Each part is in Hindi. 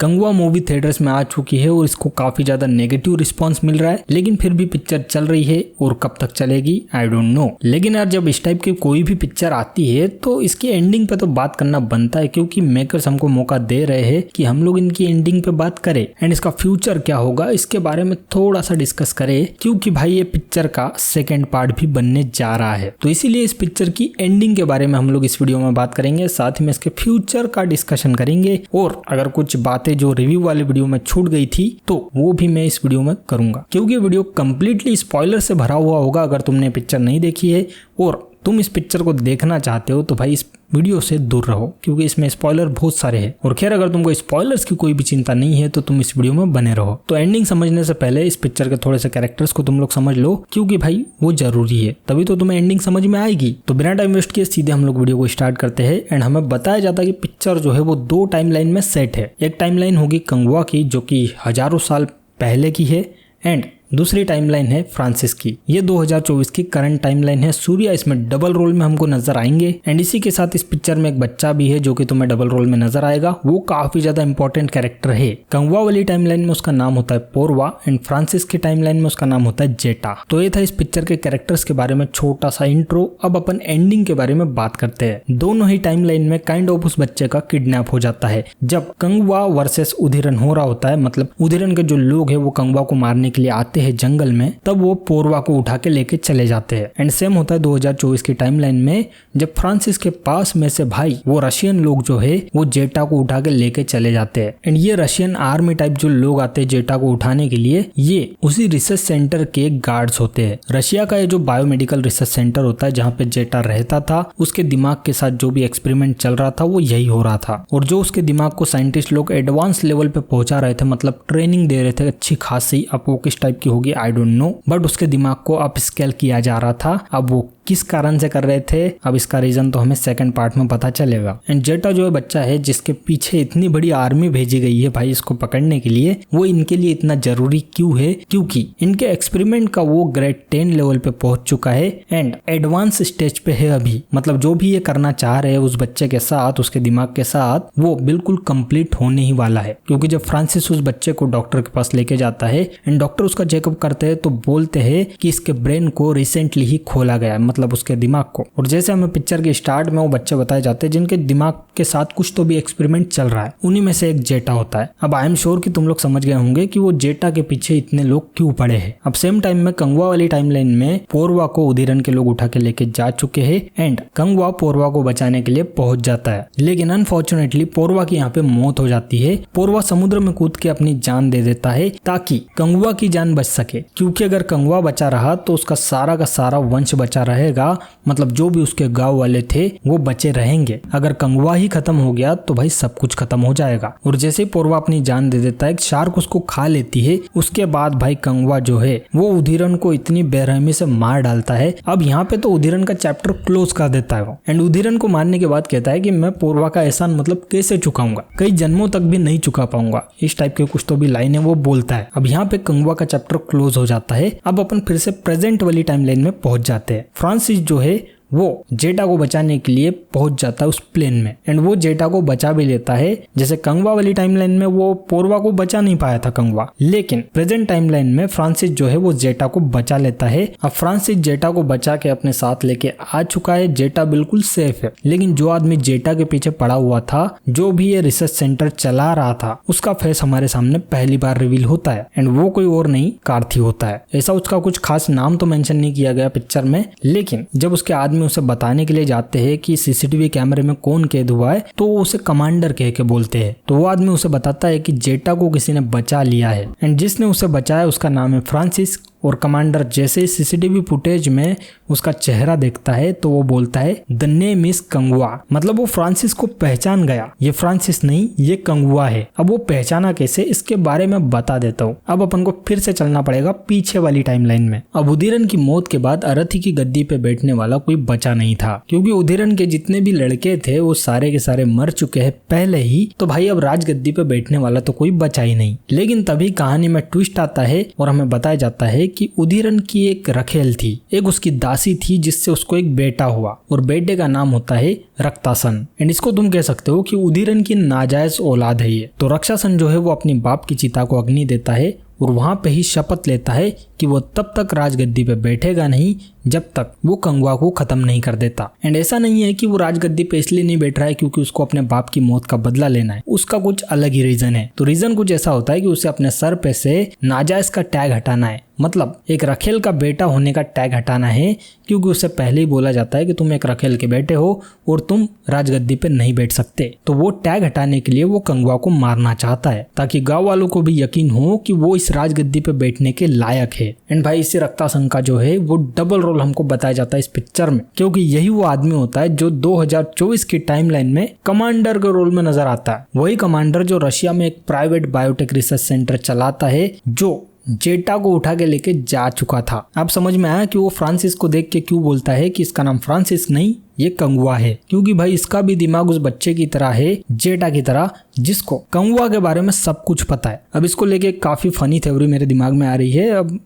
कंगुआ मूवी थिएटर्स में आ चुकी है और इसको काफी ज्यादा नेगेटिव रिस्पांस मिल रहा है, लेकिन फिर भी पिक्चर चल रही है और कब तक चलेगी आई डोंट नो। लेकिन यार जब इस टाइप की कोई भी पिक्चर आती है तो इसकी एंडिंग पे तो बात करना बनता है, क्योंकि मेकर्स हमको मौका दे रहे हैं कि हम लोग इनकी एंडिंग पे बात करें एंड इसका फ्यूचर क्या होगा इसके बारे में थोड़ा सा डिस्कस करें, क्योंकि भाई ये पिक्चर का सेकेंड पार्ट भी बनने जा रहा है। तो इसीलिए इस पिक्चर की एंडिंग के बारे में हम लोग इस वीडियो में बात करेंगे, साथ ही में इसके फ्यूचर का डिस्कशन करेंगे और अगर कुछ बातें जो रिव्यू वाले वीडियो में छूट गई थी तो वो भी मैं इस वीडियो में करूंगा, क्योंकि वीडियो कंप्लीटली स्पॉइलर से भरा हुआ होगा। अगर तुमने पिक्चर नहीं देखी है और तुम इस पिक्चर को देखना चाहते हो तो भाई इस वीडियो से दूर रहो, क्योंकि इसमें स्पॉइलर बहुत सारे हैं। और खैर अगर तुमको स्पॉयलर्स की कोई भी चिंता नहीं है तो तुम इस वीडियो में बने रहो। तो एंडिंग समझने से पहले इस पिक्चर के थोड़े से कैरेक्टर्स को तुम लोग समझ लो, क्योंकि भाई वो जरूरी है, तभी तो तुम्हें एंडिंग समझ में आएगी। तो बिना टाइम वेस्ट किए सीधे हम लोग वीडियो को स्टार्ट करते हैं। एंड हमें बताया जाता है कि पिक्चर जो है वो 2 टाइमलाइन में सेट है। एक टाइमलाइन होगी कंगुआ की जो कि हजारों साल पहले की है एंड दूसरी टाइमलाइन है फ्रांसिस की। ये 2024 की करंट टाइमलाइन है। सूर्या इसमें डबल रोल में हमको नजर आएंगे एंड इसी के साथ इस पिक्चर में एक बच्चा भी है जो कि तुम्हें डबल रोल में नजर आएगा। वो काफी ज्यादा इंपॉर्टेंट कैरेक्टर है। कंगुआ वाली टाइमलाइन में उसका नाम होता है पोरवा एंड फ्रांसिस की टाइमलाइन में उसका नाम होता है जेटा। तो ये था इस पिक्चर के कैरेक्टर्स के बारे में छोटा सा इंट्रो। अब अपन एंडिंग के बारे में बात करते हैं। दोनों ही टाइमलाइन में काइंड ऑफ उस बच्चे का किडनैप हो जाता है। जब कंगुआ वर्सेस उधिरन हो रहा होता है, मतलब उधिरन के जो लोग है वो कंगुआ को मारने के लिए आते हैं जंगल में, तब वो पोरवा को उठा के लेके चले जाते हैं। एंड सेम होता है 2024 की टाइमलाइन में, जब फ्रांसिस के पास में से भाई वो रशियन लोग जो है वो जेटा को उठा के लेके चले जाते हैं। एंड ये रशियन आर्मी टाइप जो लोग आते हैं जेटा को उठाने के लिए, ये उसी रिसर्च सेंटर के गार्ड्स होते हैं। रशिया का ये जो बायोमेडिकल रिसर्च सेंटर होता है जहाँ पे जेटा रहता था, उसके दिमाग के साथ जो भी एक्सपेरिमेंट चल रहा था वो यही हो रहा था। और जो उसके दिमाग को साइंटिस्ट लोग एडवांस लेवल पे पहुंचा रहे थे, मतलब ट्रेनिंग दे रहे थे अच्छी खासी। अब वो किस टाइप की होगी आई डोंट नो, बट उसके दिमाग को अप स्केल किया जा रहा था। अब वो किस कारण से कर रहे थे, अब इसका रीजन तो हमें सेकंड पार्ट में पता चलेगा। एंड जेटा जो है बच्चा है जिसके पीछे इतनी बड़ी आर्मी भेजी गई है भाई इसको पकड़ने के लिए, वो इनके लिए इतना जरूरी क्यों है? क्योंकि इनके एक्सपेरिमेंट का वो ग्रेड 10 लेवल पे पहुंच चुका है एंड एडवांस स्टेज पे है अभी। मतलब जो भी ये करना चाह रहे हैं उस बच्चे के साथ, उसके दिमाग के साथ, वो बिल्कुल कंप्लीट होने ही वाला है। क्योंकि जब फ्रांसिस उस बच्चे को डॉक्टर के पास लेके जाता है एंड डॉक्टर उसका चेकअप करते हैं तो बोलते हैं कि इसके ब्रेन को रिसेंटली ही खोला गया, मतलब उसके दिमाग को। और जैसे हमें पिक्चर के स्टार्ट में वो बच्चे बताए जाते हैं जिनके दिमाग के साथ कुछ तो भी एक्सपेरिमेंट चल रहा है, उन्हीं में से एक जेटा होता है। अब आई एम श्योर कि तुम लोग समझ गए होंगे कि वो जेटा के पीछे इतने लोग क्यों पड़े हैं। अब सेम टाइम में कंगुआ वाली टाइमलाइन में पोरवा को उधिरन के लोग उठा के लेके जा चुके हैं एंड कंगुआ पोरवा को बचाने के लिए पहुंच जाता है। लेकिन अनफॉर्चुनेटली पोरवा की यहाँ पे मौत हो जाती है। पोरवा समुद्र में कूद के अपनी जान दे देता है ताकि कंगुआ की जान बच सके, क्योंकि अगर कंगुआ बचा रहा तो उसका सारा का सारा वंश बचा रहेगा, मतलब जो भी उसके गांव वाले थे वो बचे रहेंगे। अगर कंगुआ ही खत्म हो गया तो भाई सब कुछ खत्म हो जाएगा। और जैसे ही पोरवा अपनी जान दे देता है, शार्क उसको खा लेती है। उसके बाद भाई कंगुआ जो है वो उधिरन को इतनी बेरहमी से मार डालता है। अब यहाँ पे तो उधिरन का चैप्टर क्लोज कर देता है वो। एंड उधिरन को मारने के बाद कहता है कि मैं पोरवा का एहसान मतलब कैसे चुकाऊंगा, कई जन्मों तक भी नहीं चुका पाऊंगा, इस टाइप के कुछ तो भी लाइन है वो बोलता है। अब यहाँ पे कंगुआ का चैप्टर क्लोज हो जाता है। अब अपन फिर से प्रेजेंट वाली टाइमलाइन में पहुंच जाते हैं। फ्रांसिस जो है वो जेटा को बचाने के लिए पहुंच जाता है उस प्लेन में एंड वो जेटा को बचा भी लेता है। जैसे कंगुआ वाली टाइमलाइन में वो पोरवा को बचा नहीं पाया था कंगुआ, लेकिन प्रेजेंट टाइमलाइन में फ्रांसिस जो है वो जेटा को बचा लेता है। अब फ्रांसिस जेटा को बचा के अपने साथ लेके आ चुका है। जेटा बिल्कुल सेफ है, लेकिन जो आदमी जेटा के पीछे पड़ा हुआ था, जो भी ये रिसर्च सेंटर चला रहा था, उसका फेस हमारे सामने पहली बार रिवील होता है एंड वो कोई और नहीं कार्थी होता है। ऐसा उसका कुछ खास नाम तो मेंशन नहीं किया गया पिक्चर में, लेकिन जब उसके आदमी उसे बताने के लिए जाते हैं कि सीसीटीवी कैमरे में कौन कैद हुआ है, तो वो उसे कमांडर कह के बोलते हैं। तो वो आदमी उसे बताता है कि जेटा को किसी ने बचा लिया है एंड जिसने उसे बचाया उसका नाम है फ्रांसिस। और कमांडर जैसे सीसीटीवी फुटेज में उसका चेहरा देखता है तो वो बोलता है द नेम इज कंगुआ, मतलब वो फ्रांसिस को पहचान गया। ये फ्रांसिस नहीं, ये कंगुआ है। अब वो पहचाना कैसे, इसके बारे में बता देता हूँ। अब अपन को फिर से चलना पड़ेगा पीछे वाली टाइमलाइन में। अब उधिरन की मौत के बाद अरथी की गद्दी पे बैठने वाला कोई बचा नहीं था, क्योंकि उधिरन के जितने भी लड़के थे वो सारे के सारे मर चुके हैं पहले ही। तो भाई अब राजगद्दी पे बैठने वाला तो कोई बचा ही नहीं। लेकिन तभी कहानी में ट्विस्ट आता है और हमें बताया जाता है कि उदीरन की एक रखेल थी, एक उसकी दासी थी जिससे उसको एक बेटा हुआ और बेटे का नाम होता है रक्तासन। एंड इसको तुम कह सकते हो कि उदीरन की नाजायज औलाद है ये। तो रक्षासन जो है वो अपनी बाप की चिता को अग्नि देता है और वहां पे ही शपथ लेता है कि वो तब तक राजगद्दी पे बैठेगा नहीं जब तक वो कंगवा को खत्म नहीं कर देता। एंड ऐसा नहीं है कि वो राजगद्दी पे इसलिए नहीं बैठ रहा है क्योंकि उसको अपने बाप की मौत का बदला लेना है, उसका कुछ अलग ही रीजन है। तो रीजन कुछ ऐसा होता है कि उसे अपने सर पे से नाजायज का टैग हटाना है, मतलब एक रखेल का बेटा होने का टैग हटाना है, क्योंकि उससे पहले ही बोला जाता है कि तुम एक रखेल के बेटे हो और तुम राजगद्दी पे नहीं बैठ सकते। तो वो टैग हटाने के लिए वो कंगवा को मारना चाहता है ताकि गांव वालों को भी यकीन हो कि वो इस राजगद्दी पे बैठने के लायक है। एंड भाई इसे रक्तासन का जो है वो डबल रोल हमको बताया जाता है इस पिक्चर में, क्योंकि यही वो आदमी होता है जो 2024 की टाइमलाइन में कमांडर के रोल में नजर आता है। वही कमांडर जो रशिया में एक प्राइवेट बायोटेक रिसर्च सेंटर चलाता है, जो जेटा को उठा के लेके जा चुका था। आप समझ में आया कि वो फ्रांसिस को देख के क्यों बोलता है कि इसका नाम फ्रांसिस नहीं ये कंगवा है, क्योंकि भाई इसका भी दिमाग उस बच्चे की तरह है, जेटा की तरह, जिसको कंगवा के बारे में सब कुछ पता है। अब इसको लेके काफी फनी थ्योरी मेरे दिमाग में आ रही है। अब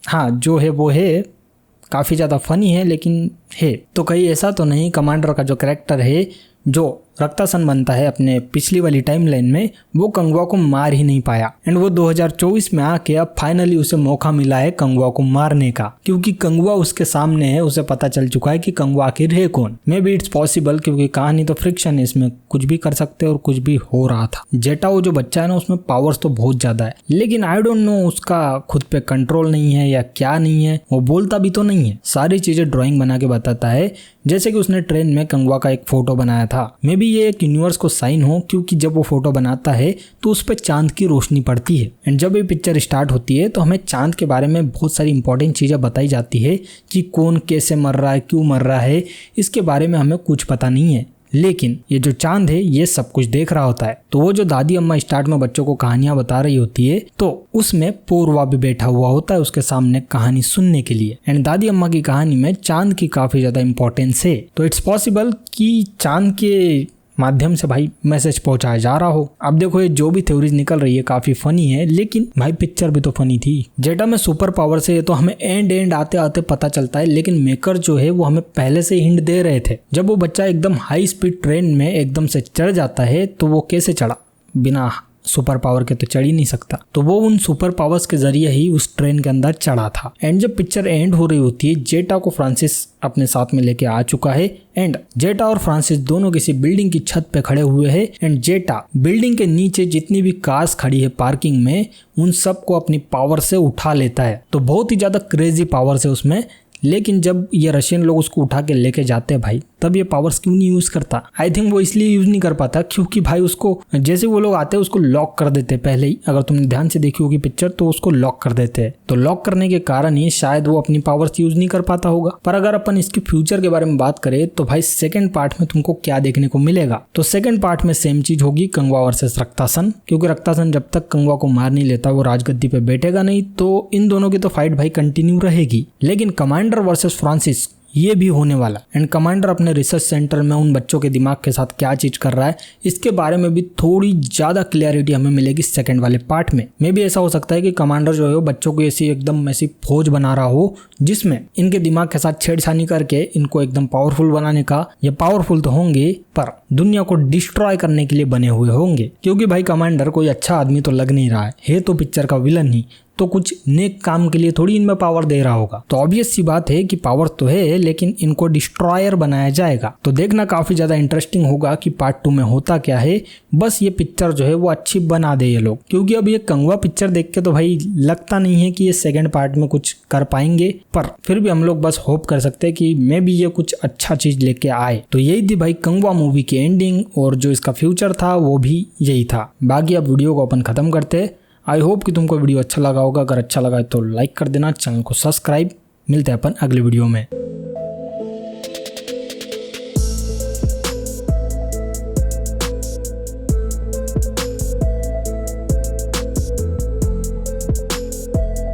हाँ जो है वो है काफी ज्यादा फनी है, लेकिन है तो कहीं ऐसा तो नहीं कमांडर का जो कैरेक्टर है जो रक्तासन बनता है अपने पिछली वाली टाइमलाइन में, वो कंगवा को मार ही नहीं पाया। एंड वो 2024 में आके अब फाइनली उसे मौका मिला है कंगवा को मारने का, क्योंकि कंगवा उसके सामने है, उसे पता चल चुका है कि कंगवा आखिर है कौन। मे बी इट्स पॉसिबल, क्योंकि कहानी तो फ्रिक्शन है, इसमें कुछ भी कर सकते हैं और कुछ भी हो रहा था। जेटा वो जो बच्चा है ना उसमें पावर्स तो बहुत ज्यादा है, लेकिन आई डोंट नो उसका खुद पे कंट्रोल नहीं है या क्या नहीं है। वो बोलता भी तो नहीं है, सारी चीजें ड्राइंग बना के बताता है। जैसे कि उसने ट्रेन में कंगवा का एक फोटो बनाया था, मे बी ये एक यूनिवर्स को साइन हो, क्योंकि जब वो फोटो बनाता है तो उस पर चांद की रोशनी पड़ती है। एंड जब ये पिक्चर स्टार्ट होती है तो हमें चांद के बारे में बहुत सारी इंपॉर्टेंट चीजें बताई जाती है कि कौन कैसे मर रहा है, क्यों मर रहा है, इसके बारे में हमें कुछ पता नहीं है। लेकिन ये जो चांद है ये सब कुछ देख रहा होता है। तो वो जो दादी अम्मा स्टार्ट में बच्चों को कहानियां बता रही होती है, तो उसमें पूर्वा भी बैठा हुआ होता है उसके सामने कहानी सुनने के लिए। एंड दादी अम्मा की कहानी में चांद की काफी ज्यादा इंपॉर्टेंस है। तो इट्स पॉसिबल कि चांद के माध्यम से भाई मैसेज पहुंचाया जा रहा हो। अब देखो ये जो भी थ्योरीज निकल रही है काफी फनी है, लेकिन भाई पिक्चर भी तो फनी थी। जेटा में सुपर पावर से ये तो हमें एंड आते आते पता चलता है, लेकिन मेकर जो है वो हमें पहले से हिंट दे रहे थे। जब वो बच्चा एकदम हाई स्पीड ट्रेन में एकदम से चढ़ जाता है तो वो कैसे चढ़ा, बिना सुपर पावर के तो चढ़ ही नहीं सकता। तो वो उन सुपर पावर्स के जरिए ही उस ट्रेन के अंदर चढ़ा था। एंड जब पिक्चर एंड हो रही होती है, जेटा को फ्रांसिस अपने साथ में लेके आ चुका है। एंड जेटा और फ्रांसिस दोनों किसी बिल्डिंग की छत पे खड़े हुए हैं। एंड जेटा बिल्डिंग के नीचे जितनी भी कार्स खड़ी है पार्किंग में, उन सबको अपनी पावर से उठा लेता है। तो बहुत ही ज्यादा क्रेजी पावर्स है उसमें। लेकिन जब ये रशियन लोग उसको उठा के लेके जाते हैं भाई, तब ये पावर्स क्यों नहीं यूज करता? आई थिंक वो इसलिए यूज नहीं कर पाता क्योंकि भाई उसको जैसे वो लोग आते हैं उसको लॉक कर देते हैं पहले ही। अगर तुमने ध्यान से देखी होगी पिक्चर तो उसको लॉक कर देते हैं। तो लॉक करने के कारण ही शायद वो अपनी पावर्स यूज नहीं कर पाता होगा। पर अगर अपन इसके फ्यूचर के बारे में बात करें तो भाई सेकंड पार्ट में तुमको क्या देखने को मिलेगा? तो सेकंड पार्ट में सेम चीज होगी, कंगवा वर्सेस रक्तासन। क्योंकि रक्तासन जब तक कंगवा को मार नहीं लेता वो राजगद्दी पे बैठेगा नहीं, तो इन दोनों की तो फाइट भाई कंटिन्यू रहेगी। लेकिन कमांडर वर्सेस फ्रांसिस ये भी होने वाला। एंड कमांडर अपने रिसर्च सेंटर में उन बच्चों के दिमाग के साथ क्या चीज कर रहा है, इसके बारे में भी थोड़ी ज्यादा क्लियरिटी हमें मिलेगी सेकंड वाले पार्ट में। मे भी ऐसा हो सकता है कि कमांडर जो है वो बच्चों को ऐसी एकदम ऐसी फौज बना रहा हो जिसमें इनके दिमाग के साथ छेड़छानी करके इनको एकदम पावरफुल बनाने का, ये पावरफुल तो होंगे पर दुनिया को डिस्ट्रॉय करने के लिए बने हुए होंगे। क्योंकि भाई कमांडर कोई अच्छा आदमी तो लग नहीं रहा है तो पिक्चर का विलन ही, तो कुछ नेक काम के लिए थोड़ी इनमें पावर दे रहा होगा। तो ऑब्वियस सी बात है कि पावर तो है, लेकिन इनको डिस्ट्रॉयर बनाया जाएगा। तो देखना काफी ज्यादा इंटरेस्टिंग होगा कि पार्ट 2 में होता क्या है। बस ये पिक्चर जो है वो अच्छी बना दे ये लोग, क्योंकि अब ये कंगवा पिक्चर देख के तो भाई लगता नहीं है कि ये सेकंड पार्ट में कुछ कर पाएंगे। पर फिर भी हम लोग बस होप कर सकते हैं कि मे भी ये कुछ अच्छा चीज लेके आए। तो यही थी भाई कंगवा मूवी की एंडिंग, और जो इसका फ्यूचर था वो भी यही था। बाकी अब वीडियो को अपन खत्म करते हैं। आई होप कि तुमको वीडियो अच्छा लगा होगा। अगर अच्छा लगा तो लाइक कर देना, चैनल को सब्सक्राइब। मिलते हैं अपन अगले वीडियो में।